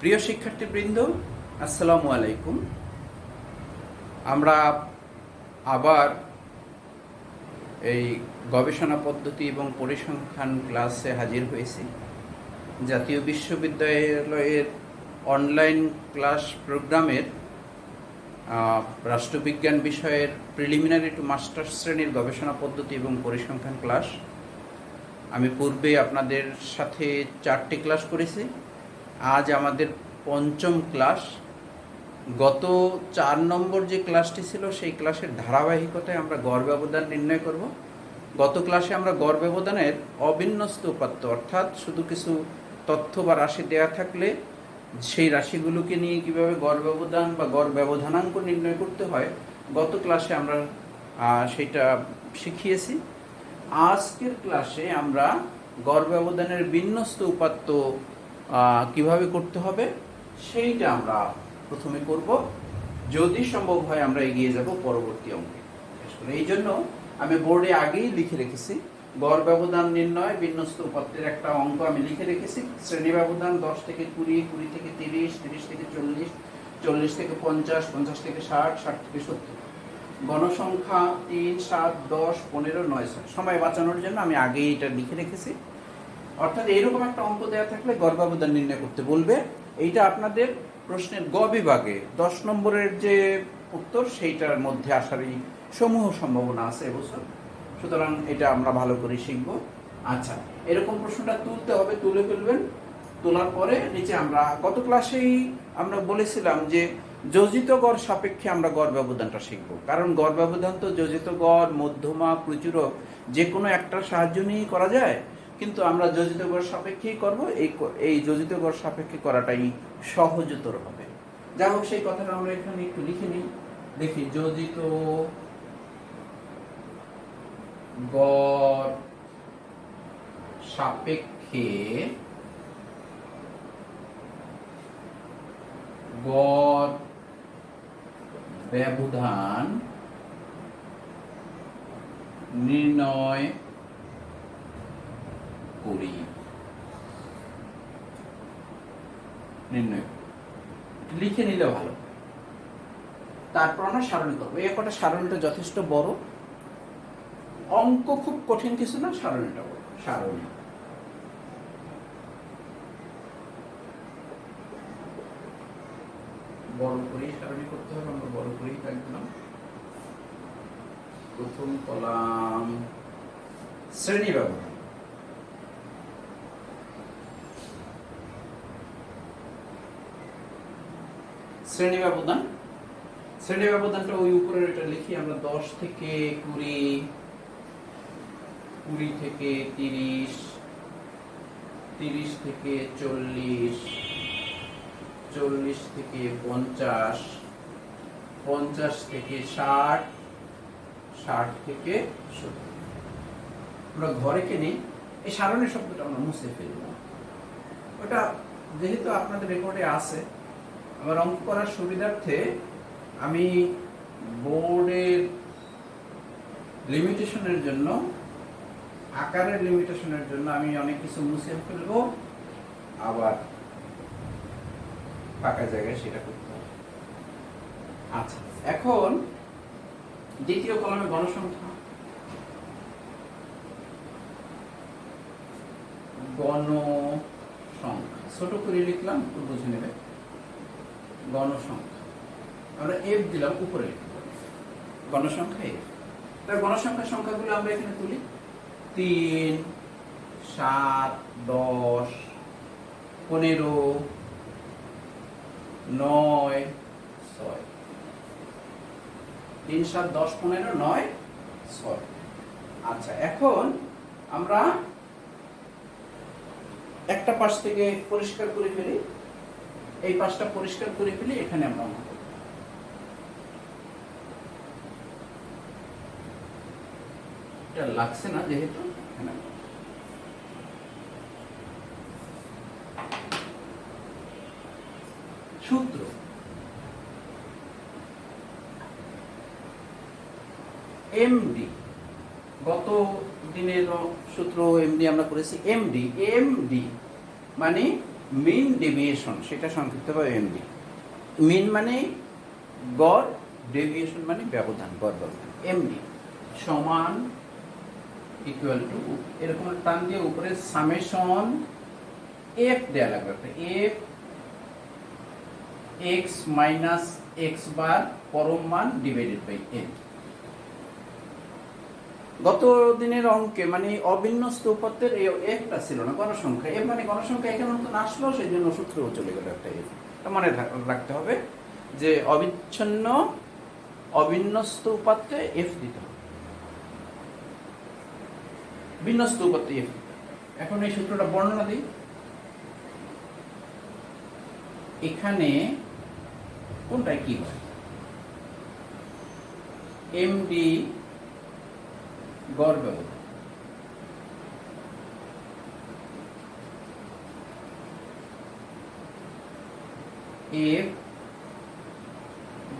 প্রিয় শিক্ষার্থীবৃন্দ, আসসালামু আলাইকুম। আমরা আবার এই গবেষণা পদ্ধতি এবং পরিসংখ্যান ক্লাসে হাজির হয়েছি। জাতীয় বিশ্ববিদ্যালয়ের অনলাইন ক্লাস প্রোগ্রামের রাষ্ট্রবিজ্ঞান বিষয়ের প্রিলিমিনারি টু মাস্টার্স শ্রেণীর গবেষণা পদ্ধতি এবং পরিসংখ্যান ক্লাস। আমি পূর্বে আপনাদের সাথে 4টি ক্লাস করেছি। আজ আমাদের 5ম ক্লাস। গত 4 নম্বর যে ক্লাসটি ছিল সেই ক্লাসের ধারাবাহিকতায় আমরা গড় ব্যবধান নির্ণয় করব। গত ক্লাসে আমরা গড় ব্যবধানের অবিন্যস্ত উপাত্ত অর্থাৎ শুধু কিছু তথ্য বা রাশি দেওয়া থাকলে সেই রাশিগুলোকে নিয়ে কিভাবে গড় ব্যবধান বা গড় ব্যবধানাঙ্ক নির্ণয় করতে হয় গত ক্লাসে আমরা সেটা শিখিয়েছি। আজকের ক্লাসে আমরা গড় ব্যবধানের বিন্যস্ত উপাত্ত কিভাবে করতে হবে সেইটা আমরা প্রথমে করব। যদি সম্ভব হয় আমরা এগিয়ে যাব পরবর্তী অঙ্কে। এই জন্য আমি বোর্ডে আগেই লিখে রেখেছি গড় ব্যবধান নির্ণয় বিন্যস্ত উপাত্তের একটা অঙ্ক আমি লিখে রেখেছি। শ্রেণী ব্যবধান 10 থেকে 20, 20 থেকে 30, 30 থেকে 40, 40 থেকে 50, 50 থেকে 60, 60 থেকে 70। গণসংখ্যা 3, 7, 10, 15, 9। সময় বাঁচানোর জন্য আমি আগেই এটা লিখে রেখেছি। অর্থাৎ এইরকম একটা অঙ্ক দেওয়া থাকলে গড় ব্যবধান নির্ণয় করতে বলবে। এইটা আপনাদের প্রশ্নের গ বিভাগে 10 নম্বরের যে উত্তর সেইটার মধ্যে আসারই সমূহ সম্ভাবনা আছে এবছর। সুতরাং এটা আমরা ভালো করে শিখব। আচ্ছা, এরকম প্রশ্নটা তুলতে হবে, তুলে ফেলবেন। তোলার পরে নিচে আমরা গত ক্লাসেই আমরা বলেছিলাম যে যোজিত গড় সাপেক্ষে আমরা গড় ব্যবধানটা শিখব। কারণ গড় ব্যবধান তো যোজিত গড়, মধ্যমা, প্রচুরক যে কোনো একটার সাহায্য নিয়েই করা যায়, কিন্তু আমরা যোজিত গড় সাপেক্ষেই করব। এই যোজিত গড় সাপেক্ষে করাটাই সহজতর হবে। যাই হোক, সেই কথাটা আমরা এখানে একটু লিখে নিই। দেখি, যোজিত গড় সাপেক্ষে গড় ব্যবধান নির্ণয় করি। লিখে নিলে ভালো। তারপর আমরা সারণী করবো। এই একটা সারণীটা যথেষ্ট বড়, অঙ্ক খুব কঠিন কিছু না, সারণীটা বড়। সারণী বড় করেই সারণী করতে হবে, আমরা বড় করেই থাকলাম। প্রথম কলাম শ্রেণী ব্যবধান। শ্রেণী ব্যবধানটা ওই উপরের এটা লিখি আমরা। 10 থেকে 20, 20 থেকে 30, 30 থেকে 40, 40 থেকে 50, 50 থেকে 60, 60 থেকে 70। আমরা ঘরে কিনে এই সারণী শব্দটা আমরা মুছে ফেলব। ওটা যেহেতু আপনাদের রেকর্ডে আছে, আমার অঙ্ক করার সুবিধার্থে আমি বোর্ডের লিমিটেশনের জন্য, আকারের লিমিটেশনের জন্য আমি অনেক কিছু মুছে ফেলবো, আবার ফাঁকা জায়গায় সেটা করতে হবে। আচ্ছা, এখন দ্বিতীয় কলামে গণসংখ্যা। গণসংখ্যা ছোট করে লিখলাম, একটু বুঝে নেবে। গণসংখ্যা আমরা এফ দিলাম, উপরে গণসংখ্যা এফ। তার গণসংখ্যার সংখ্যাগুলো আমরা এখানে তুলি। 3, 7, 10, 15, 9, 6। 3, 7, 10, 15, 9, 6। আচ্ছা, এখন আমরা একটা পাশ থেকে পরিষ্কার করে ফেলি, এই পাশটা পরিষ্কার করে ফেলি, এখানে আমরা অঙ্ক করব। এটা লাগছে না যেহেতু, এখানে সূত্র এমডি। গত দিনের সূত্র এমডি আমরা করেছি। এমডি মানে মিন ডেভিয়েশন, সেটা সংক্ষিপ্তভাবে এমডি। মিন মানে গড়, ডেভিয়েশন মানে ব্যবধান, গড় ব্যবধান। এমডি সমান ইকুয়াল টু, এরকম টান দিয়ে উপরে সামেশন এফ দেয়া লাগবে, একটা F x minus x bar পরম মান ডিভাইডেড বাই এন। গত দিনের অঙ্কে মানে অবিন্যস্ত উপাত্তের এই এফটা ছিল না, গণসংখ্যা। এফ মানে গণসংখ্যা, এখানে নতুন আসলো, সেই জন্য সূত্রও চলে গেল একটা এফ। মনে রাখতে হবে যে অবিচ্ছিন্ন অবিন্যস্ত উপাত্তে এফ দিতে হবে, বিন্যস্ত উপাত্তে এফ। এখন এই সূত্রটা বর্ণনা দিই। এখানে কোনটায় কি হয়, এমডি গড় ব্যবধান, এফ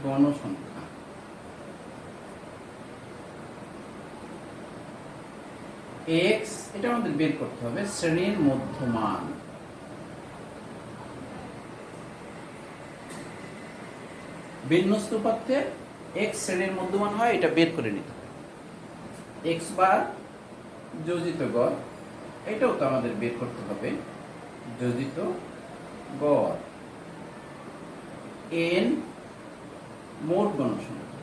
গণসংখ্যা, এক্স এটা আমাদের বের করতে হবে শ্রেণীর মধ্যমান, বিন্যস্ত উপাত্তে এক্স শ্রেণীর মধ্যমান হয়, এটা বের করে নিতে হবে। এক্স বার যোজিত গড়, এটাও তো আমাদের বের করতে হবে, যোজিত গড়, এন মোট গণসংখ্যা।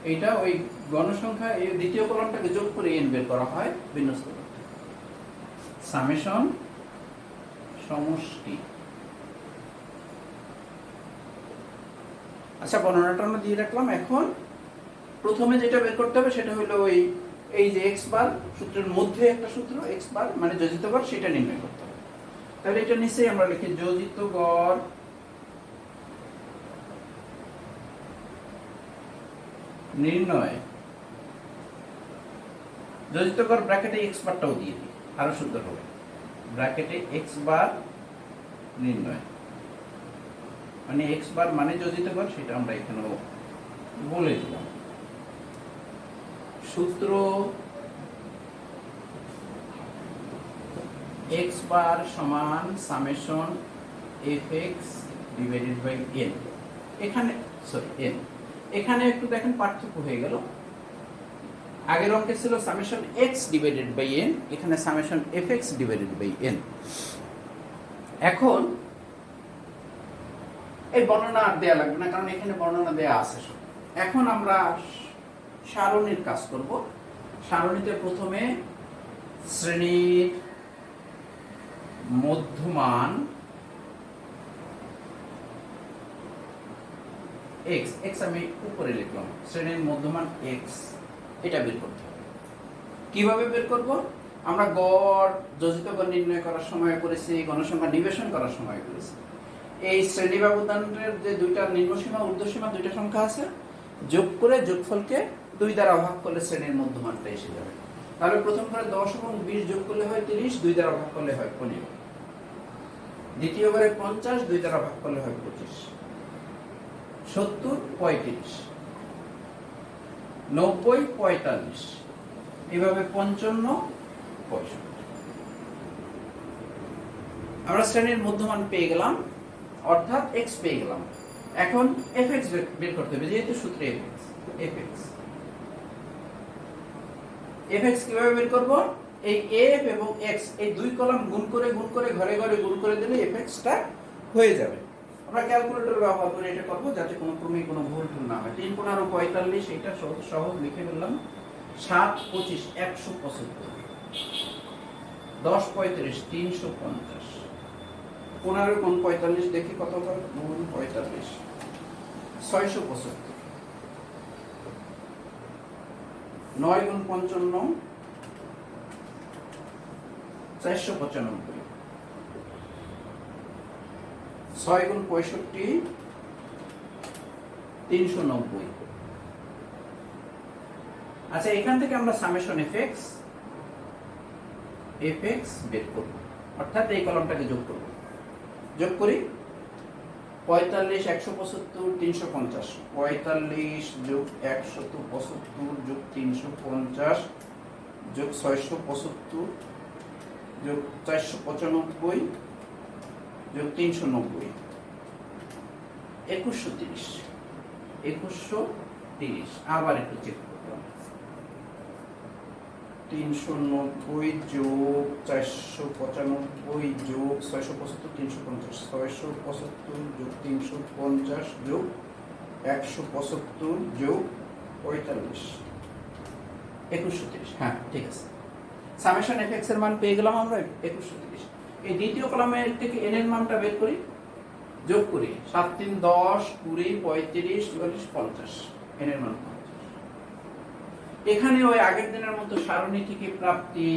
এইটা ওই গণসংখ্যা এই দ্বিতীয় কলামটাকে যোগ করে এন বের করা হয় বিন্যস্ত করতে। সামেশন সমষ্টি। আচ্ছা, বর্ণনাটা আমরা দিয়ে রাখলাম। এখন প্রথমে যেটা বের করতে হবে সেটা হলো ওই এই যে এক্স বার, সূত্রের মধ্যে একটা সূত্র এক্স বার মানে যোজিত গড়, সেটা নির্ণয় করতে হবে। তাহলে এটা নিচেই আমরা লিখি যোজিত গড় নির্ণয়, যোজিত গড় ব্র্যাকেটে এক্স বারটাও দিয়ে দিই, আরো সুন্দর হবে। ব্র্যাকেটে এক্স বার নির্ণয় মানে এক্স বার মানে যোজিত গড়, সেটা আমরা এখানেও বলে দিলাম। সূত্র এক্স বার সমান summation f x divided by n. এখানে এন, এখানে একটু দেখেন পার্থক্য হয়ে গেল। আগের অঙ্কে ছিল summation x divided by n, এখানে summation f x divided by n. এখন এই বর্ণনা আর দেয়া লাগবে না, কারণ এখানে বর্ণনা দেয়া আছে সব। এখন আমরা সারণীর কাজ করব। সারণীতে প্রথমে শ্রেণীর মধ্যমান এক্স, এক্স আমি উপরে লিখলাম, শ্রেণীর মধ্যমান এক্স, এটা বের করতে হবে। কিভাবে বের করব? আমরা গড়, যোজিত গড় নির্ণয় করার সময় করেছি, গণসংখ্যা নিবেশন করার সময় করেছি। এই শ্রেণী ব্যবধানের যে দুইটা নিম্নসীমা ঊর্ধ্বসীমা দুইটা সংখ্যা আছে, যোগ করে যোগফলকে 2 দ্বারা ভাগ করলে শ্রেণীর মধ্যমানটা এসে যাবে। তাহলে প্রথম করে 10 এবং 20 যোগ করলে হয় 30, 2 দ্বারা ভাগ করলে হয় 15। দ্বিতীয়বারে 50, 2 দ্বারা ভাগ করলে হয় 25। 70, 35, 90, 45, এইভাবে 55, 65। আমরা শ্রেণীর মধ্যমান পেয়ে গেলাম, অর্থাৎ এক্স পেয়ে গেলাম। এখন এফ এক্স বের করতে হবে, যেহেতু সূত্রে এফ এক্স। এফ এক্স কিভাবে বের করব? এই এফ এবং এক্স এই দুই কলাম গুণ করে ঘরে ঘরে গুণ করে দিলে এফ এক্সটা হয়ে যাবে। আমরা ক্যালকুলেটর ব্যবহার করে এটা করব, যাতে কোনো ক্রমে কোনো ভুল না হয়। 3 15 45, এটা সহজ লিখে ফেললাম। 7 25 175, 10 35 350, 15 গুণ 45 দেখি কত হয়, 45 675, 9 গুণ 55 495, 6 গুণ 65 390। আচ্ছা, এখান থেকে আমরা সামেশন এফ এক্স বের করব, অর্থাৎ এই কলামটাকে যোগ করব। যোগ করি 45 175 350, 45 যোগ 175 যোগ 350 যোগ 675 যোগ 495 যোগ 390 2130। 2130 আবার একটু চেক করলাম। 390 যোগ 495 যোগ 675 350 675 যোগ 350 যোগ 175 যোগ 45 2130। হ্যাঁ ঠিক আছে, সামেশন এফএক্স এর মান পেয়ে গেলাম আমরা 2130। এই দ্বিতীয় কলামের থেকে এন এর মানটা বের করি, যোগ করি 7 3 10 20 35 44 50, এন এর মান 50। এখানে ওই আগের দিনের মতো সারণী থেকে প্রাপ্তি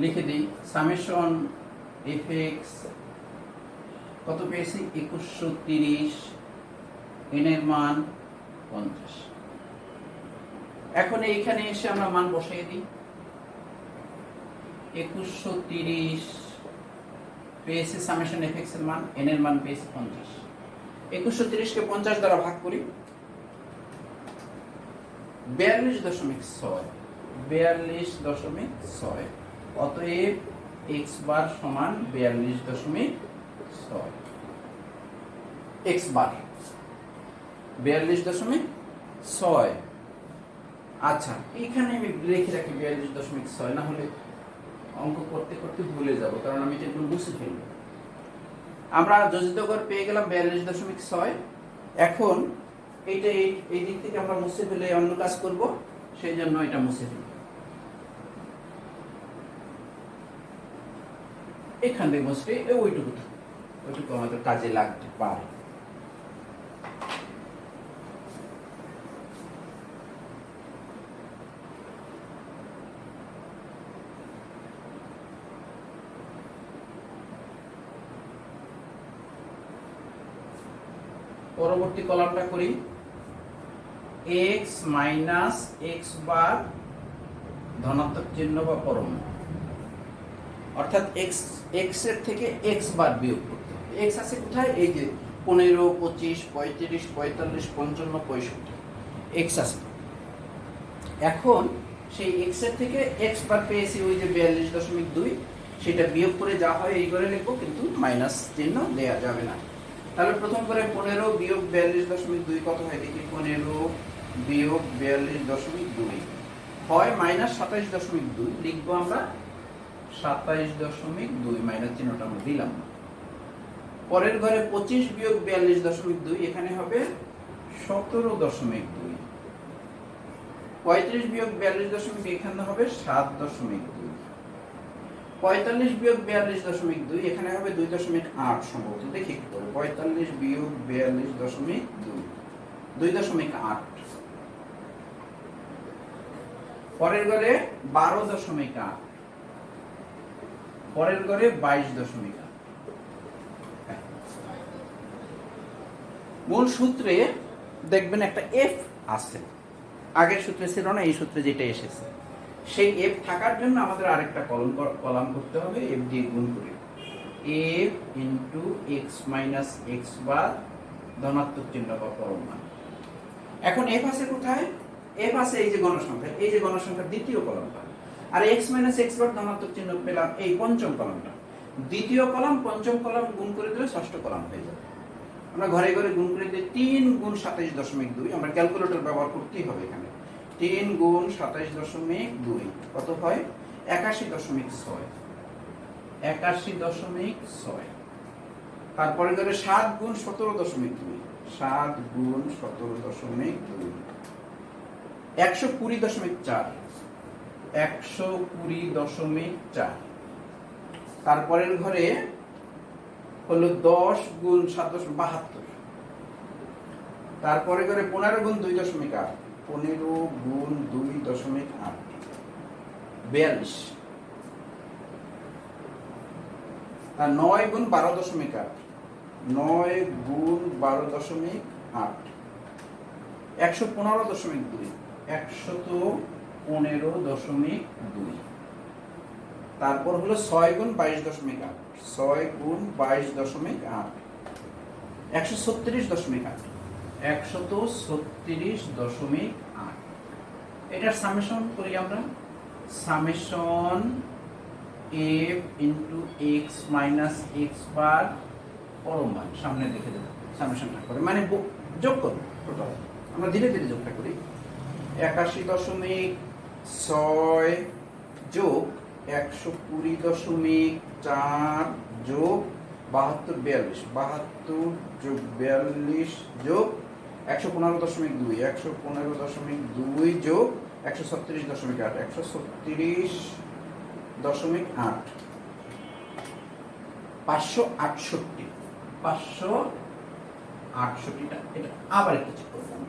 লিখে দিই, সামেশন এফএক্স কত পেয়েছি 2130, এন এর মান 50। এখন এইখানে এসে আমরা মান বসাই দিই। 2130 পেয়েছি সামেশন এফএক্স এর মান, এন এর মান পেয়েছি 50। 2130 কে 50 দ্বারা ভাগ করি, 42.6 42.6। অতএব x বার সমান 42.6। x বার 42.6। আচ্ছা এখানে আমি লিখে রাখি 42.6, না হলে অঙ্ক করতে করতে ভুলে যাব, কারণ আমি এটা মুছে ফেলবো। আমরা যোজিত গড় পেয়ে গেলাম 42.6। এখন এইটা এই দিক থেকে আমরা মুছে ফেলে অন্য কাজ করব, সেই জন্য এটা মুছে ফেলব। এখান থেকে মুছে ওইটুকু আমাদের কাজে লাগতে পারে। পরবর্তী কলামটা করি, x মাইনাস এক্স বার ধনাত্মক চিহ্ন বা পরম, অর্থাৎ x এর থেকে x বার বিয়োগ করতে হবে। x আছে কোথায়? এই যে 15 25 35 45 55 65 x আছে। এখন সেই x এর থেকে x বার পেয়েছি ওই যে 42.2, সেটা বিয়োগ করে যা হয় এই করে লিখবো, কিন্তু মাইনাস চিহ্ন দেয়া যাবে না। তাহলে প্রথম করে 15 বিয়োগ 42.2 কত হয় দেখি। 15 বিয়োগ 42.2 হয় মাইনাস 27.2, লিখবো আমরা 27.2, মাইনাস চিহ্নটা আমরা দিলাম। পরের ঘরে 25 বিয়োগ 42.2, এখানে হবে 17.2। 35 বিয়োগ 42.2, এখানে হবে 7.2। 45 বিয়োগ 42.2, এখানে হবে 2.8 সম্ভবত, দেখি একটু করে। 45 বিয়োগ 42.2 2.8। পরের ঘরে 12.8, পরের ঘরে 22.8। মূল সূত্রে দেখবেন একটা এফ আছে, আগের সূত্রে ছিল না, এই সূত্রে যেটা এসেছে। সেই এফ থাকার জন্য আমাদের আরেকটা কলাম করতে হবে, এফ দিয়ে গুণ করে। F into x minus x bar ধনাত্মক চিহ্ন বা পরম মান। এখন এফ আছে কোথায়? এফ আছে এই যে গণসংখ্যা, এই যে গণসংখ্যার দ্বিতীয় কলামটা। আর এক্স মাইনাস এক্স বার ধনাত্মক চিহ্ন পেলাম এই পঞ্চম কলামটা। দ্বিতীয় কলাম পঞ্চম কলাম গুণ করে দিলে ষষ্ঠ কলাম হয়ে যাবে। আমরা ঘরে ঘরে গুণ করে দিই। 3 গুণ 27.2, আমরা ক্যালকুলেটর ব্যবহার করতেই হবে এখানে। 3 গুণ 27.2 কত হয়? 81.6। 81.6। তারপরে ধরে 7 গুণ 17.2, 7 গুণ 17.2 120.4, 120.4। তারপরের ঘরে হলো 10 গুণ 7.72। তারপরে ঘরে 15 গুণ 2.8, 15 গুণ 2.8 42। আর 9 গুণ 12.8, 9 গুণ 12.8 115.2, 115.2। তারপর হলো 6 গুণ 22.8, 6 গুণ 22.8 136.8। 136.8। এটার সামেশন করি আমরা, summation f into x minus x bar পরম মান সামনে লিখে দেবো, সামেশনটা করে মানে যোগ করবো টোটাল, আমরা ধীরে ধীরে যোগটা করি। 81.6 যোগ 120.4 যোগ 72 যোগ 42 যোগ 115.2 যোগ 136.8 136.8 568 568টা এটা আবার একটু চেক করলাম।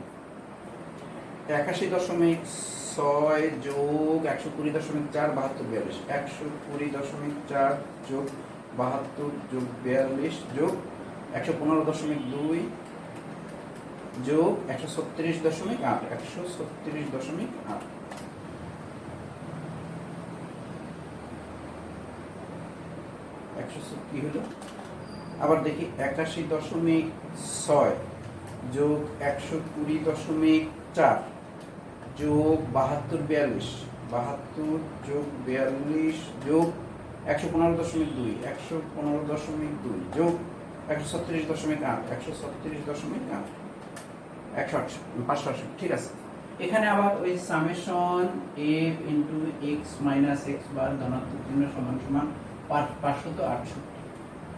81.6 যোগ 120.4 72 120.4 যোগ 72 যোগ 42 যোগ 115.2 যোগ 136.8 136.8 কি হলো আবার দেখি। 81.6 যোগ 120.4 যোগ 72 যোগ 42 যোগ 115.2 যোগ 136.8 568, ঠিক আছে। এখানে আবার ওই summation f into x minus x bar ধনাত্মক চিহ্ন সমান সমান 568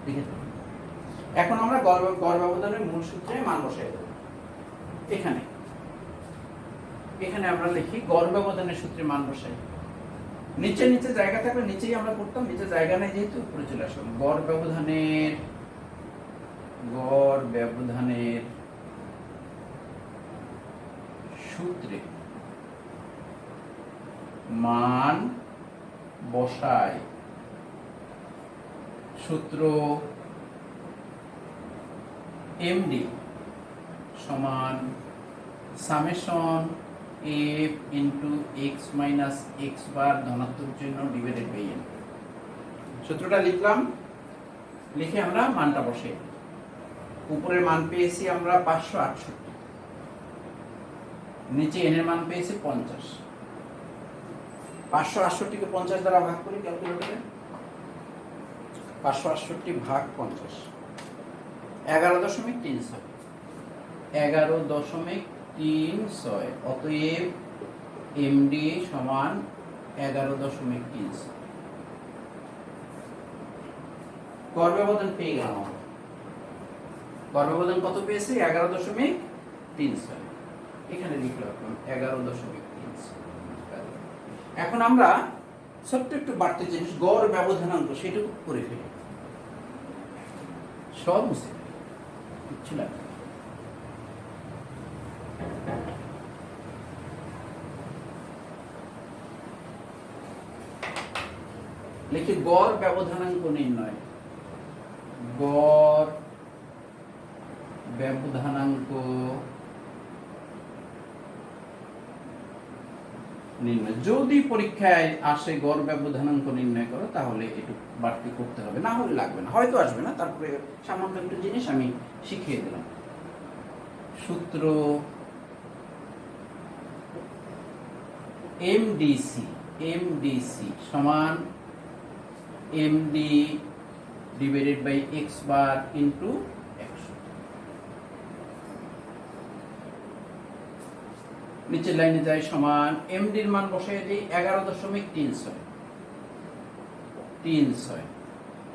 লিখে দেবো। এখন আমরা গড় ব্যবধানের মূল সূত্রে মান বসাই দেব। এখানে আমরা লিখি গড় ব্যবধানের সূত্রে মান বসাই। নিচে নিচে জায়গা থাকলে নিচেই আমরা করতাম, নিচে জায়গা নেই যেহেতু উপরে চলে আসলাম। গড় ব্যবধানের সূত্রে মান বসাই। সূত্র এমডি সমান summation f into x minus x bar ধনাত্মক চিহ্ন ডিভাইডেড বাই এন। সূত্রটা লিখলাম, লিখে আমরা মানটা বসাই। উপরের মান পেয়েছি আমরা 568, নিচে এন এর মান পেয়েছি 50। 568কে 50 দ্বারা ভাগ করি ক্যালকুলেটরে। 568 ভাগ 50 11.36 11.36। অতএব এমডি সমান 11.36। গড় ব্যবধান পেয়ে গেলাম আমরা। গড় ব্যবধান কত পেয়েছি? 11.36। এখানে লিখে রাখলাম 11.36। এখন আমরা ছোট্ট একটু বাড়তি জিনিস গড় ব্যবধানাঙ্ক সেটুকু করে ফেলি, সব মুছে কিচ্ছু না। লিখি গড় ব্যবধানাঙ্ক নির্ণয়। গড় ব্যবধানাঙ্ক নির্ণয়। যদি পরীক্ষায় আসে গড় ব্যবধানাঙ্ক নির্ণয় করো তাহলে একটু বাড়তি করতে হবে, না হলে লাগবে না, হয়তো আসবে না। তারপরে সামান্য একটু জিনিস আমি শিখিয়ে দিলাম। সূত্র এমডিসি সমান MD divided by X bar into 100। নিচের লাইনে যাই সমান এমডির মান বসাই দিই 11.36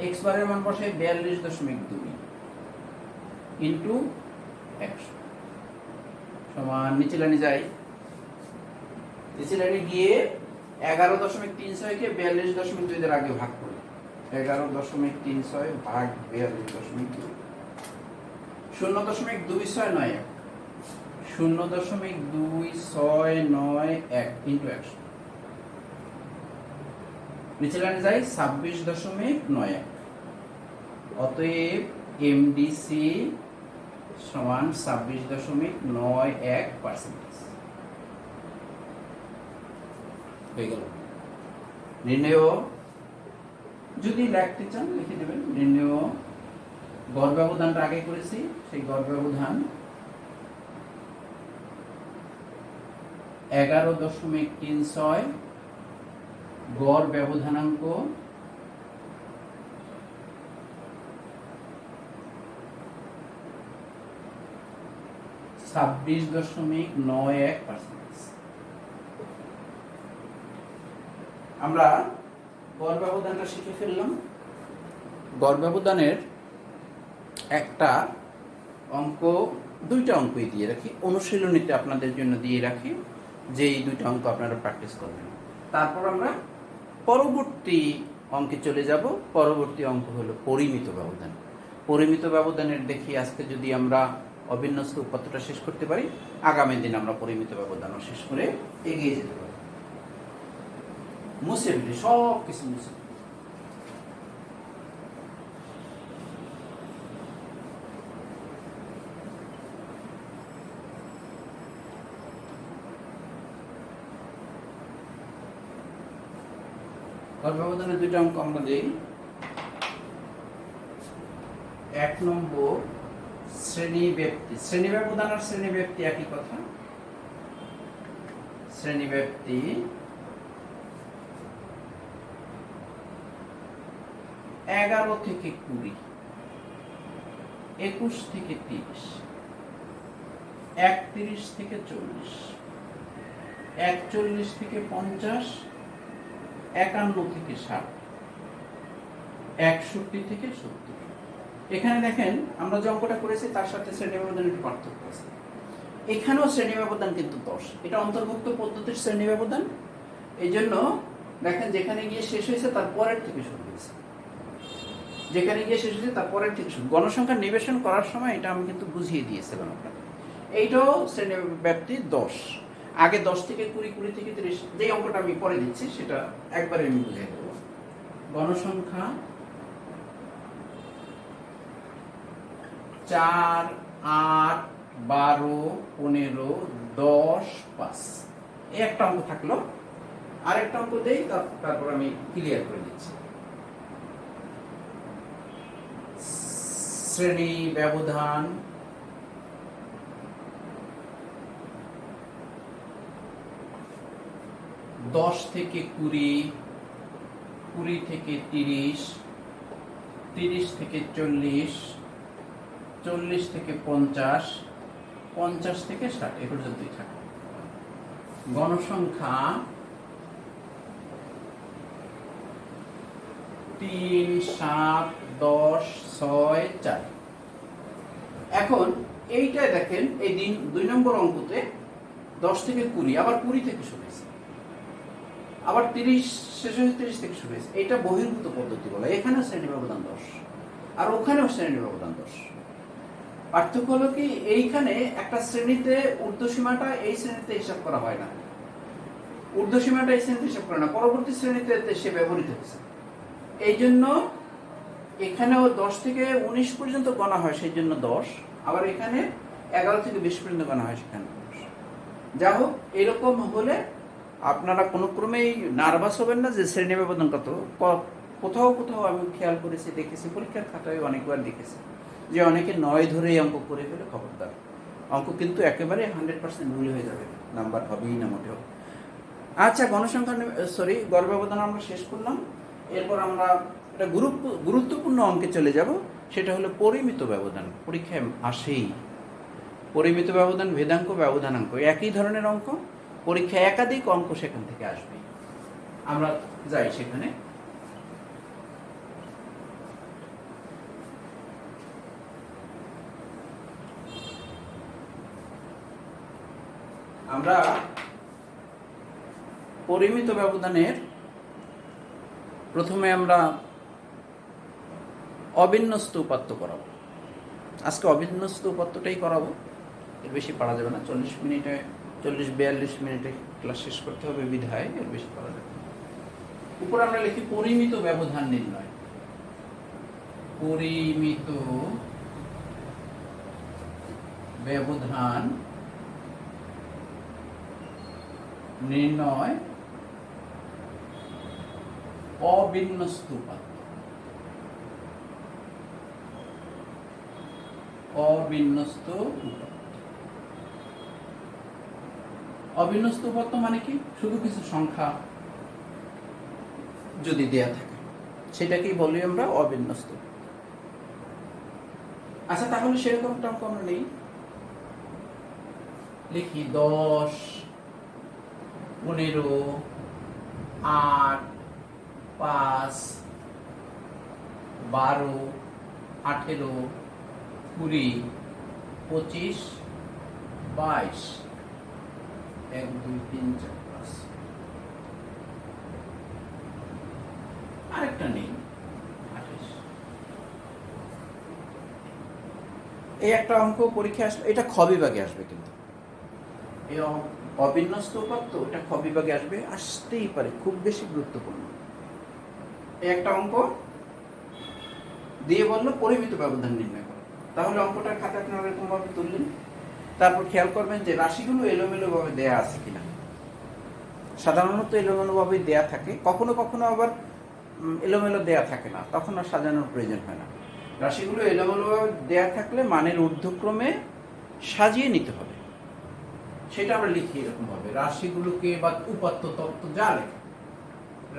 এক্স বারের মান বসাই 42.2 ইন্টু 100 সমান নিচের লাইনে যাই। নিচের লাইনে গিয়ে 11.36 কে 42.2 এর আগে ভাগ করি। 11.36 ভাগ 42.2 0.269 0.2691 ইন্টু 100। নিচে লাইনে যাই 26.91। অতএব এমডিসি সমান 26.91%। হয়ে গেল। নির্ণয় যদি লিখতে চান লিখে দেবেন। নির্ণয় গড় ব্যবধানটা আগে করেছি, সেই গড় ব্যবধান 11.36 গড় ব্যবধানাঙ্ক 26.91%। আমরা গড় ব্যবধানটা শিখে ফেললাম। গড় ব্যবধানের একটা অঙ্ক, দুইটা অঙ্কই দিয়ে রাখি, অনুশীলনীতে আপনাদের জন্য দিয়ে রাখি, যে এই দুইটা অঙ্ক আপনারা প্র্যাকটিস করবেন। তারপর আমরা পরবর্তী অঙ্কে চলে যাব। পরবর্তী অঙ্ক হলো পরিমিত ব্যবধান। পরিমিত ব্যবধানের দেখি আজকে যদি আমরা অবিন্যস্ত উপাত্তটা শেষ করতে পারি, আগামী দিন আমরা পরিমিত ব্যবধানও শেষ করে এগিয়ে যেতে পারি। মুছে ফেলি, সব কিছু মুছে ফেলি। গড় ব্যবধানের দুইটা অঙ্ক আমরা দিই। 1 নম্বর শ্রেণী ব্যক্তি। শ্রেণী ব্যবধান আর শ্রেণী ব্যক্তি একই কথা। শ্রেণী ব্যক্তি 11 থেকে 20, 21 থেকে 30, 31 থেকে 40, 41 থেকে 50, 51 থেকে 60, 61 থেকে 70। এখানে দেখেন আমরা যে অঙ্কটা করেছি তার সাথে শ্রেণী ব্যবধানের একটু পার্থক্য আছে। এখানেও শ্রেণী ব্যবধান কিন্তু 10, এটা অন্তর্ভুক্ত পদ্ধতির শ্রেণী ব্যবধান। এই জন্য দেখেন যেখানে গিয়ে শেষ হয়েছে তার পরের থেকে শুরু হয়েছে, যেখানে গিয়ে শেষ হয়েছে তার পরের থেকে শুরু। গণসংখ্যা নিবেশন করার সময় এটা আমি কিন্তু বুঝিয়ে দিয়েছিলাম আপনাকে। এইটাও শ্রেণী ব্যক্তি 10, আগে 10 থেকে 20, 20 থেকে 30, যে অঙ্কটা আমি পরে দিচ্ছি সেটা একবারে আমি বুঝিয়ে দেবো। গণসংখ্যা 4, 8, 12, 15, 10, 5, এই একটা অঙ্ক থাকলো। আরেকটা অঙ্ক দেই, তারপর আমি ক্লিয়ার করে দিচ্ছি। শ্রেণী ব্যবধান 10 থেকে 20, 20 থেকে 30, 30 থেকে 40, 40 থেকে 50, 50 থেকে 60, এ পর্যন্তই থাকে। গণসংখ্যা 3, 7, 10, 6, 4। এখন এইটাই দেখেন, এই 2 নম্বর অঙ্কতে 10 থেকে 20, আবার 20 থেকে শুরু হয়েছে, আবার 30 শেষ হয়েছে, 30 থেকে শুরু হয়েছে। এটা বহির্ভূত পদ্ধতি বলে। এখানেও শ্রেণী ব্যবধান 10 আর ওখানেও শ্রেণী ব্যবধান 10। পার্থক্য হলো কি, এইখানে একটা শ্রেণীতে ঊর্ধ্বসীমাটা এই শ্রেণীতে হিসাব করা হয় না, ঊর্ধ্বসীমাটা এই শ্রেণীতে হিসাব করে না, পরবর্তী শ্রেণীতে সে ব্যবহৃত হচ্ছে। এই জন্য এখানেও 10 থেকে 19 পর্যন্ত গণা হয়, সেই জন্য 10, আবার এখানে 11 থেকে 20 পর্যন্ত গণা হয়, সেখানে 10। যা হোক, এরকম হলে আপনারা কোনো ক্রমেই নার্ভাস হবেন না যে শ্রেণী ব্যবধান কত। কোথাও কোথাও আমি খেয়াল করেছি, দেখেছি, পরীক্ষার খাতায় অনেকবার দেখেছি যে অনেকে 9 ধরে অঙ্ক করে ফেলে। খবরদার, অঙ্ক কিন্তু একেবারে 100% ভুল হয়ে যাবে, নাম্বার হবেই না মোটেও। আচ্ছা, গড় ব্যবধান আমরা শেষ করলাম। এরপর আমরা একটা গুরুত্বপূর্ণ অঙ্কে চলে যাব, সেটা হলো পরিমিত ব্যবধান। পরীক্ষায় আসেই পরিমিত ব্যবধান, ভেদাঙ্ক, ব্যবধানাঙ্ক, একই ধরনের অঙ্ক। পরীক্ষায় একাধিক অঙ্ক সেখান থেকে আসবে। আমরা যাই সেখানে। আমরা পরিমিত ব্যবধানের প্রথমে আমরা অবিন্যস্ত উপাত্ত করাবো। আজকে অবিন্যস্ত উপাত্তটাই করাবো, এর বেশি পারা যাবে না। 40-42 মিনিটে ক্লাস শেষ করতে হবে বিধায় এর বেশি পারা যাবে না। উপর আমরা লিখি পরিমিত ব্যবধান নির্ণয়। পরিমিত ব্যবধান নির্ণয় অবিন্যস্ত উপাত্ত। অবিন্যস্ত উপাত্ত। অবিন্যস্ত উপাত্ত মানে কি? শুধু কিছু সংখ্যা যদি দেয়া থাকে সেটাকেই বলি আমরা অবিন্যস্ত। আচ্ছা, তাহলে সেরকম একটা অঙ্ক আমরা নেই, লিখি 10, 15, 8, 5, 12, 18, 20, 25, 22, 1, 2, 3, 4, 5। আরেকটা নেই 28। এই একটা অঙ্ক পরীক্ষায় আসবে, এটা খ বিভাগে আসবে, কিন্তু এই অবিন্যস্ত উপাত্ত এটা খ বিভাগে আসবে, আসতেই পারে, খুব বেশি গুরুত্বপূর্ণ। এই একটা অঙ্ক দিয়ে বললো পরিমিত ব্যবধান নির্ণয় করো। তাহলে অঙ্কটার খাতা আপনারা এরকম ভাবে তুললেন, তারপর খেয়াল করবেন যে রাশিগুলো এলোমেলো ভাবে দেয়া আছে কিনা। সাধারণত এলোমেলো ভাবে দেয়া থাকে, কখনো কখনো আবার এলোমেলো দেয়া থাকে না, তখন আর সাজানোর প্রয়োজন হয় না। রাশিগুলো এলোমেলো ভাবে দেয়া থাকলে মানের ঊর্ধ্বক্রমে সাজিয়ে নিতে হবে। সেটা আমরা লিখি এরকম ভাবে, রাশিগুলোকে বা উপাত্ত তত্ত্ব যা লেখা,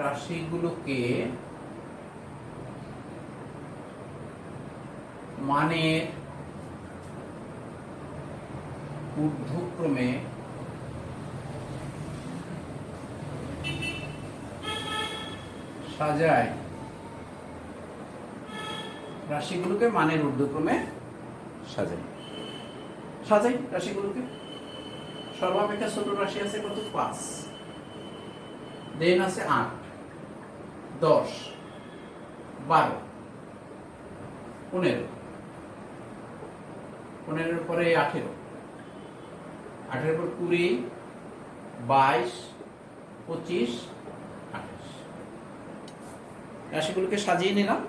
রাশিগুলোকে মানের ঊর্ধ্বক্রমে সাজায়, রাশিগুলোকে মানের ঊর্ধ্বক্রমে সাজাই রাশিগুলোকে। সর্বাপেক্ষা ছোট রাশি আছে কত? 5, দেন আছে 8, 10, 12, 15, 15 পরে 18, 18 পর 20, 22, 25, 28। রাশিগুলোকে সাজিয়ে নিলাম।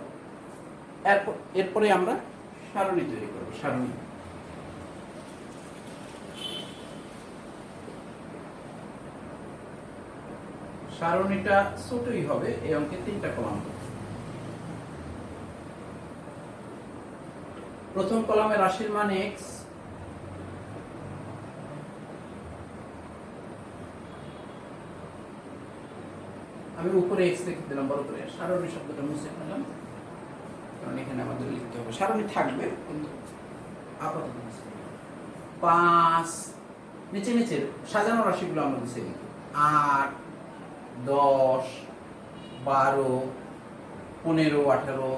এরপরে আমরা সারণী তৈরি করব। সারণীটা ছোটই হবে, এই অঙ্কে 3টা কলাম। প্রথম কলামে রাশির মান x, আমি উপরে x লিখে দিলাম বড় করে, সারণী শব্দটা মুছে ফেললাম, কারণ এখানে আমাদের লিখতে হবে। সারণী থাকবে কিন্তু আপাতত 5, নিচে নিচে সাজানো রাশিগুলো আমরা মুছে লিখি। 8, 10, 12, 15, 18,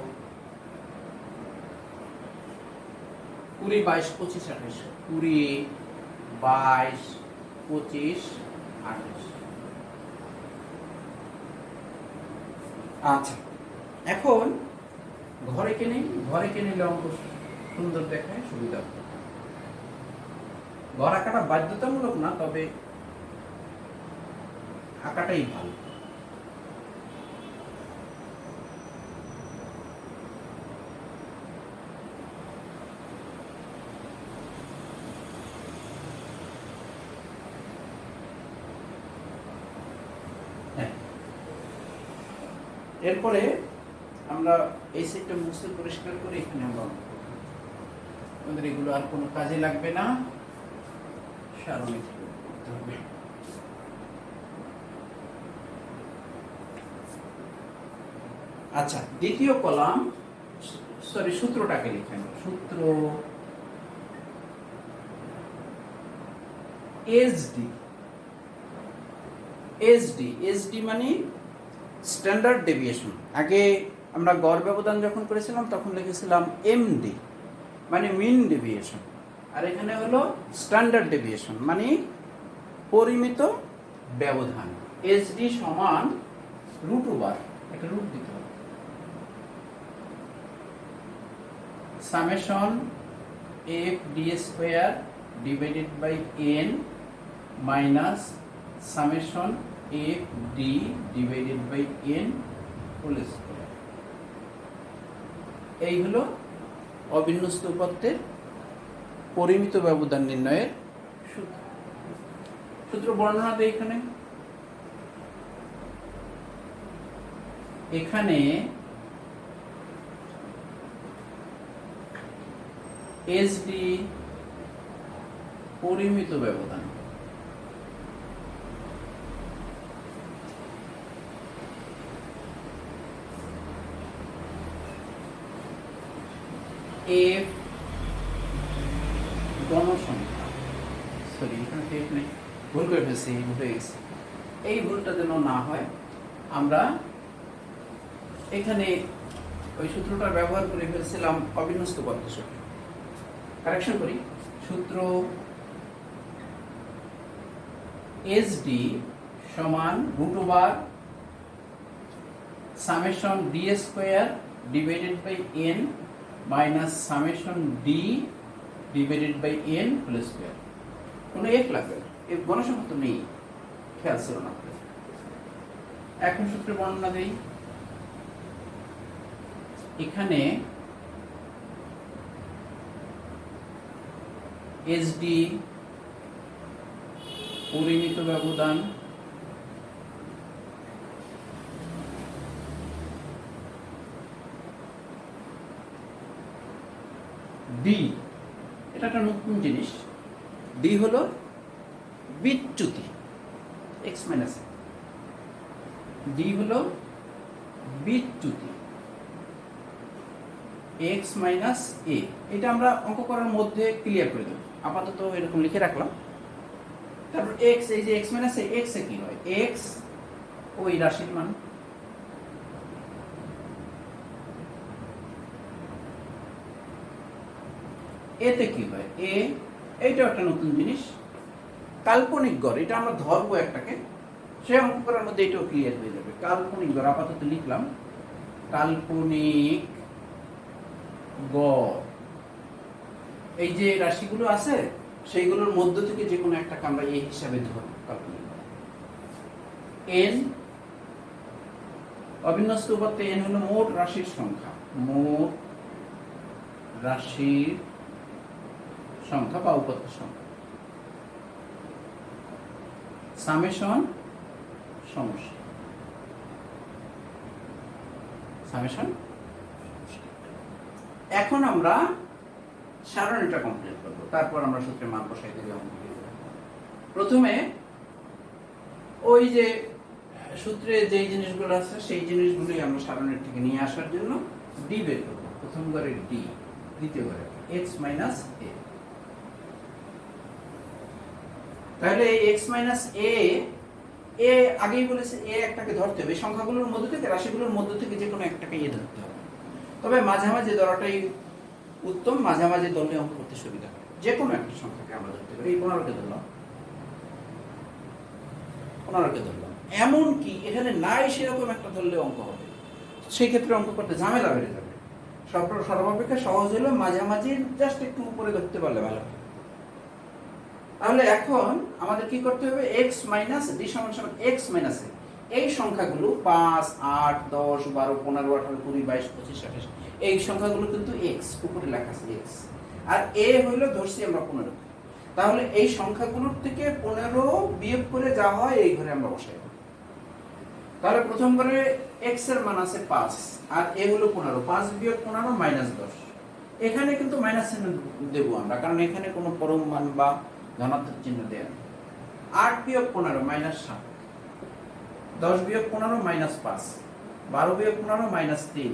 20, 22, 25, 28, 20, 22, 25, 28। আচ্ছা, এখন ঘরে নিলে অঙ্ক সুন্দর দেখায়, সুবিধা। ঘর আঁকাটা বাধ্যতামূলক না, তবে আঁকাটাই ভালো। এরপরে আমরা এই সেটটা মুছে পরিষ্কার করে এখানে আমরা আমাদের এগুলো আর কোনো কাজে লাগবে না, সারণী করতে হবে। আচ্ছা, দ্বিতীয় কলাম, সূত্রটাকে লিখে আমরা। সূত্র এসডি মানে স্ট্যান্ডার্ড ডেভিয়েশন। আগে আমরা গড় ব্যবধান যখন করেছিলাম তখন লিখেছিলাম এমডি মানে মিন ডেভিয়েশন, আর এখানে হলো স্ট্যান্ডার্ড ডেভিয়েশন মানে পরিমিত ব্যবধান। এসডি সমান √, একটা রুট দিতে হবে, summation F D square divided by N minus summation F D divided by N whole square. এই হলো অবিন্যস্ত উপাত্তের পরিমিত ব্যবধান নির্ণয়ের সূত্র বর্ণনা দেয় এখানে এসডি পরিমিত ব্যবধান, এফ গণসংখ্যা, সরি এখানে এফ নেই, ভুল করে ফেলছি, ভুল হয়ে গেছে। এই ভুলটা যেন না হয়, আমরা এখানে ওই সূত্রটা ব্যবহার করে ফেলছিলাম অবিন্যস্ত পদ্ধতি সূত্র। কারেকশন করি, সূত্র এসডি সমান root over summation D square divided by N minus summation D divided by N whole square. কোনো এফ লাগবে, এফ গণসংখ্যা তো নেই, খেয়াল ছিল না। এখন সূত্রে বর্ণনা দেই। এখানে এসডি পরিমিত ব্যবধান, ডি এটা একটা নতুন জিনিস, ডি হলো বিচ্যুতি, এক্স মাইনাস ডি হলো বিচ্যুতি এক্স মাইনাস এ। এটা আমরা অঙ্ক করার মধ্যে ক্লিয়ার করে দেব, আপাতত এরকম লিখে রাখলাম। তারপর এক্স, এই যে এক্স মাইনাস এ, এক্স এ কি হয়, এক্স ওই রাশির মান, এতে কি হয় এ, এইটাও একটা নতুন জিনিস, কাল্পনিক গড়, এটা আমরা ধরবো একটাকে, সে অঙ্ক করার মধ্যে এটাও ক্লিয়ার হয়ে যাবে। কাল্পনিক গড় আপাতত লিখলাম, কাল্পনিক গড়, এই যে রাশিগুলো আছে সেইগুলোর মধ্য থেকে যে কোনো একটাকে আমরা এই হিসাবে ধরব কাল্পনিক গড়। এন অবিন্যস্ত উপাত্তে এন হলো মোট রাশির সংখ্যা, মোট রাশির সংখ্যা বা উপাত্ত সংখ্যা। সামেশন সমষ্টি, সামেশন। এখন আমরা সারণীটা কমপ্লিট করব, তারপর আমরা সূত্রে মান বসাই দেব। প্রথমে ওই যে সূত্রে যেই জিনিসগুলো আছে সেই জিনিসগুলোই আমরা সারণীর থেকে নিয়ে আসার জন্য ডি বের করব। প্রথম ঘরে ডি, দ্বিতীয় ঘরে এক্স মাইনাস এ। তাহলে এক্স মাইনাস এ, এ আগেই বলেছে এ একটাকে ধরতে হবে, সংখ্যাগুলোর মধ্য থেকে, রাশিগুলোর মধ্য থেকে যে কোনো একটাকে এ ধরতে হবে। তবে মাঝামাঝি ধরাটাই উত্তম, মাঝামাঝি ধরলে অঙ্ক করতে সুবিধা হয়। যে কোনো একটা সংখ্যাকে আমরা ধরতে পারি, এই 15কে ধরলাম, 15কে ধরলাম, এমনকি এখানে নাই সেরকম একটা ধরলে অঙ্ক হবে, সেই ক্ষেত্রে অঙ্ক করতে ঝামেলা বেড়ে যাবে। সর্বাপেক্ষা সহজ হলো মাঝামাঝি জাস্ট একটু উপরে ধরতে পারলে ভালো হয়। তাহলে এখন আমাদের কি করতে হবে, x মাইনাস ডি সমান সমান x মাইনাস এ, এই সংখ্যাগুলো 5, 8, 10, 12, 15, 18, 20, 22, 25, 28, এই সংখ্যাগুলো কিন্তু x, উপরে লেখা আছে x, আর a হইলো ধরছি আমরা 15। তাহলে এই সংখ্যাগুলোর থেকে 15 বিয়োগ করে যা হয় এই ঘরে আমরা বসাই। তাহলে প্রথম ঘরে x এর মান আছে 5 আর a হলো 15, 5 বিয়োগ 15 মাইনাস 10। এখানে কিন্তু মাইনাস চিহ্ন দেব আমরা, কারণ এখানে কোনো পরম মান বা ধনাত্মক চিহ্ন দেয়া নেই। 8 বিয়োগ 15 মাইনাস 7, 10 বিয়োগ 15 মাইনাস 5, 12 বিয়োগ 15 মাইনাস 3,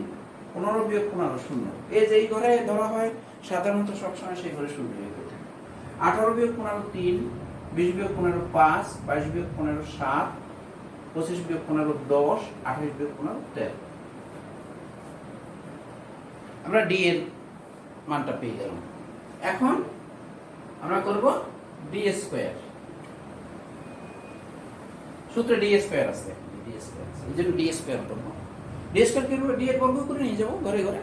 15 বিয়োগ 15 শূন্য। এই যে এই ঘরে ধরা হয় সাধারণত সবসময় সেই ঘরে শূন্য হয়ে থাকে। 18 বিয়োগ 15 3, 20 বিয়োগ 15 5, 22 বিয়োগ 15 7, 25 বিয়োগ 15 10, 28 বিয়োগ 15 13। আমরা ডি এর মানটা পেয়ে গেলাম। এখন আমরা করব ডি স্কয়ার, সূত্রে ডি স্কয়ার আছে, ডি স্কয়ার আছে, এইজন্য ডি স্কয়ার করব। ডি স্কয়ার কি করব, ডি এর বর্গ করে নিয়ে যাব ঘরে ঘরে,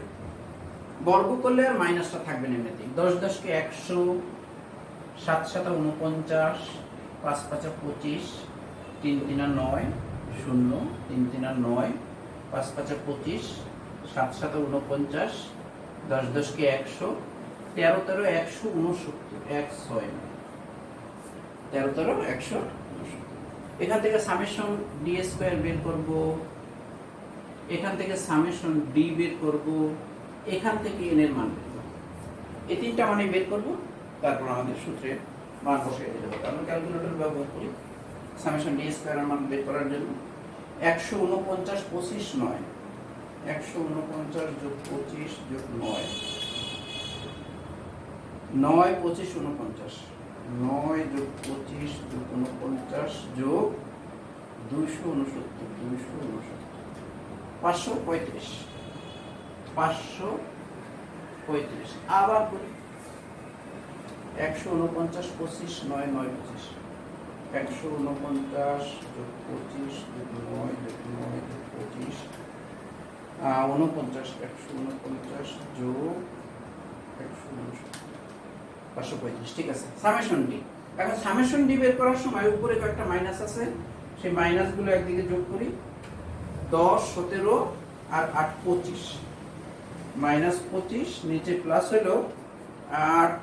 বর্গ করলে আর মাইনাসটা থাকবে না এমনিতেই। 10 10 কে 100, 7 7 49, 5 5 25, 3 3 9 0, 3 3 9, 5 5 25, 7 7 49, 10 10 কে 100, 13 13 169, 16 13 13 169। এখান থেকে সামেশন ডি স্কয়ার বের করব, এখান থেকে সামেশন ডি বের করব, এখান থেকে এন এর মান বের করব। এই তিনটা মানে বের করব, তারপর আমাদের সূত্রে মান বসিয়ে দিতে হবে। আমরা ক্যালকুলেটর ব্যবহার করি সামেশন ডি স্কয়ার এর মান বের করার জন্য। 149 25 9, 149 যোগ 25 যোগ 9 9 25 49, 9 যোগ 25 যোগ 49 যোগ 269, 535, 535। আবার করি 149 25 9 9 25, 149 যোগ 25 যোগ 9 যোগ 9 যোগ 25, 49, 149 যোগ 535। ঠিক আছে, সামেশন ডি। এখন সামেশন ডি বের করার সময় উপরে কয়েকটা মাইনাস আছে, সেই মাইনাসগুলো একদিকে যোগ করি। 10 17 আর 8 25, মাইনাস 25, নিচে প্লাস হলো 8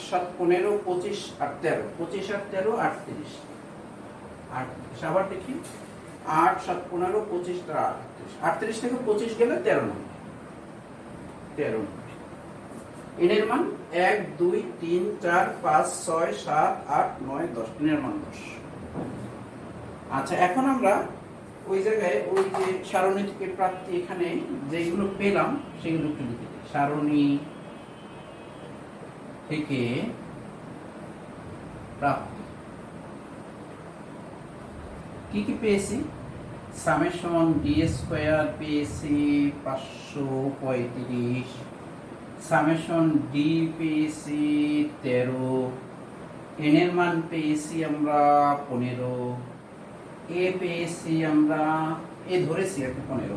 7 15 25 আর 13, 25 আর 13 38, 38। আবার দেখি 8 7 15 25 আর 38, 38 থেকে 25 গেলে 13 নম্বর, 13। এর মান 1 2 3 4 5 6 7 8 9 10, এর মান 10। আচ্ছা, এখন আমরা ওই জায়গায় ওই যে সারণী থেকে প্রাপ্তি এখানে যেগুলো পেলাম সেগুলো একটু লিখে দিই। সারণী থেকে প্রাপ্তি কি কি পেয়েছি? সামেশন ডি স্কয়ার পেয়েছি 535, সামেশন ডি পেয়েছি 13, এন এর মান পেয়েছি আমরা 15, এ পেয়েছি আমরা, এ ধরেছি আর কি 15,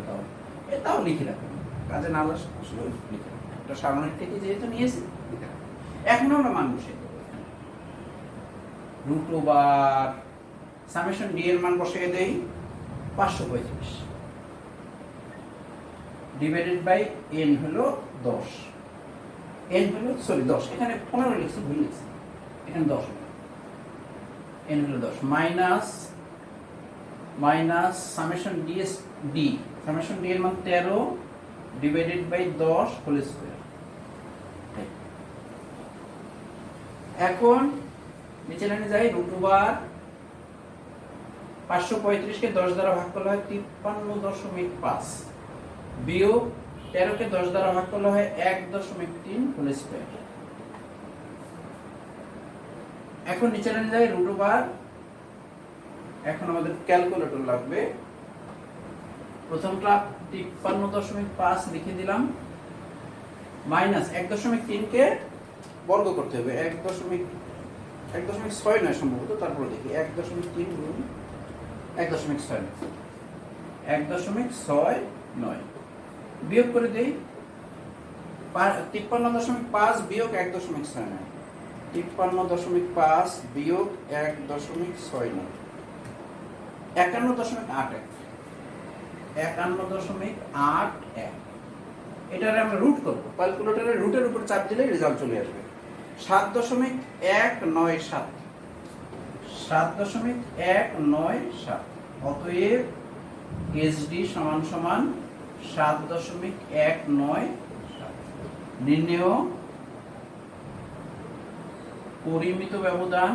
তাও লিখে রাখুন, কাজে না আসলে লিখে রাখুন, একটা সারণীর থেকে যেহেতু নিয়েছি লিখে রাখুন। এখন আমরা মান বসিয়ে দেবো এখানে, রুট ওভার সামেশন ডি এর মান বসিয়ে দেই 535 ডিভাইডেড বাই এন হলো 10, এন হলো 10, এখানে 15 লিখছি, ভুল লিখছি, এখানে 10, এন হলো 10, minus summation D, summation D এর মান 13 ডিভাইডেড বাই 10 হোল স্কয়ার। এখন নিচে লাইনে যাই, রুট ওভার 535 কে 10 দ্বারা ভাগ করলে হয় 53.5, বিয়োগ 13 কে 10 দ্বারা ভাগ করলে হয় 1.3 হোল স্কয়ার। এখন নিচে লাইনে যাই, রুট ওভার, এখন আমাদের ক্যালকুলেটর লাগবে। প্রথমটা 53.5 লিখে দিলাম, মাইনাস 1.3 কে বর্গ করতে হবে, 1.6 নয় সম্ভবত, তারপর দেখি 1.3 গুণ 1.6 1.69, বিয়োগ করে দেই 53.5 বিয়োগ 1.69, 53.5 বিয়োগ 1.69, 51.81, 51.81। এটারে আমরা রুট করবো, ক্যালকুলেটরের রুটের উপর চাপ দিলে রেজাল্ট চলে আসবে 7.197, 7.197। অতএব এইচডি সমান সমান 7.197। নির্ণেয় পরিমিত ব্যবধান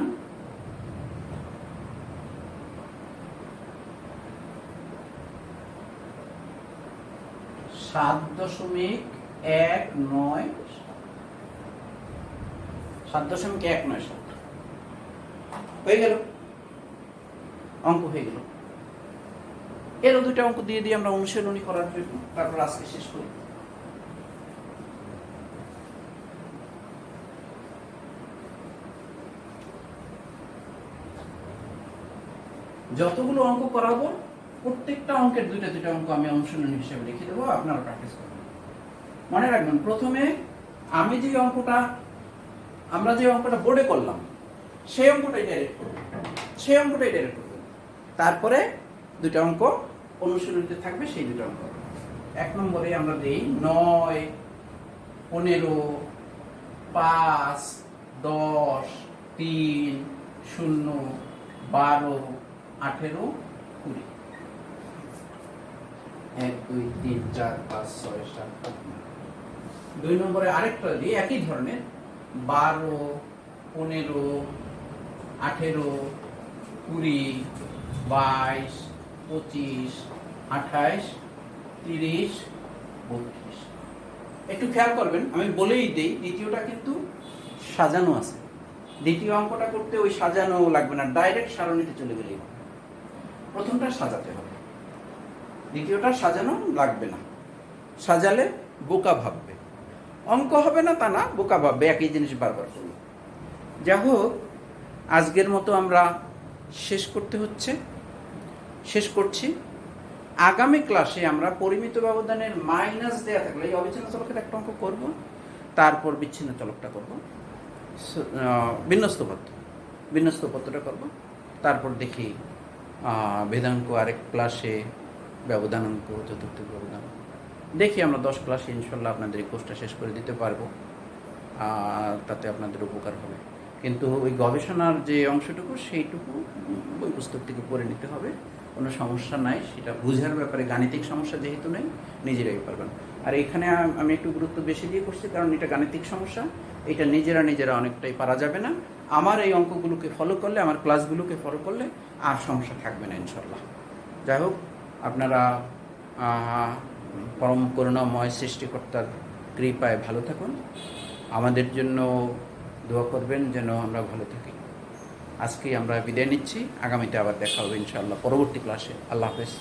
সাত দশমিক 197 হয়ে গেল, অঙ্ক হয়ে গেল। এরও দুটো অঙ্ক দিয়ে দিয়ে আমরা অনুশীলনী করার জন্য, তারপর আজকে শেষ করি। যতগুলো অঙ্ক করাবো প্রত্যেকটা অঙ্কের দুইটা অঙ্ক আমি অনুশীলনী হিসেবে লিখে দেবো, আপনারা প্র্যাকটিস করবেন। মনে রাখবেন, প্রথমে আমরা যে অঙ্কটা বোর্ডে করলাম সেই অঙ্কটাই ডাইরেক্ট করবেন, তারপরে দুটো অঙ্ক অনুশীলনীতে থাকবে, সেই দুটো অঙ্ক। 1 নম্বরে আমরা দেই 9 15 5 10 3 0 12 18 20, 1 2 3 4 5 6 7 8 9। 2 নম্বরে আরেকটা দিই একই ধরনের 12 15 18 20 22 25 28 30 32। 3 নম্বরে 3 নম্বরে 3 12 15 একটু খেয়াল করবেন, আমি বলেই দিই, দ্বিতীয়টা কিন্তু সাজানো আছে। দ্বিতীয় অঙ্কটা করতে ওই সাজানো লাগবে না, ডাইরেক্ট সারণীতে চলে গেলেই হবে। প্রথমটা সাজাতে হবে, দ্বিতীয়টা সাজানো লাগবে না। সাজালে বোকা ভাববে, অঙ্ক হবে না তা না, বোকা ভাববে, একই জিনিস বারবার করবে। যাই হোক, আজকের মতো আমরা শেষ করছি। আগামী ক্লাসে আমরা পরিমিত ব্যবধানের মাইনাস দেয়া থাকলে এই অবিচ্ছিন্ন চলকের একটা অঙ্ক করব, তারপর বিচ্ছিন্ন চলকটা করব, বিন্যস্ত পত্রটা করব, তারপর দেখি ভেদাঙ্ক আরেক ক্লাসে, ব্যবধানাঙ্ক, চতুর্থ ব্যবধান দেখি। আমরা 10 ক্লাসে ইনশাল্লাহ আপনাদের এই কোর্সটা শেষ করে দিতে পারবো, তাতে আপনাদের উপকার হবে। কিন্তু ওই গবেষণার যে অংশটুকু সেইটুকু বই পুস্তক থেকে পড়ে নিতে হবে, কোনো সমস্যা নাই। সেটা বুঝার ব্যাপারে গাণিতিক সমস্যা যেহেতু নেই, নিজেরাই পারবেন। আর এখানে আমি একটু গুরুত্ব বেশি দিয়ে করছি, কারণ এটা গাণিতিক সমস্যা, এটা নিজেরা অনেকটাই পারা যাবে না। আমার এই অঙ্কগুলোকে ফলো করলে, আমার ক্লাসগুলোকে ফলো করলে আর সমস্যা থাকবে না ইনশাল্লাহ। যাই হোক, আপনারা পরম করুণাময় সৃষ্টিকর্তার কৃপায় ভালো থাকুন, আমাদের জন্য দোয়া করবেন যেন আমরা ভালো থাকি। আজকে আমরা বিদায় নিচ্ছি, আগামীতে আবার দেখা হবে ইনশাআল্লাহ পরবর্তী ক্লাসে। আল্লাহ হাফেজ।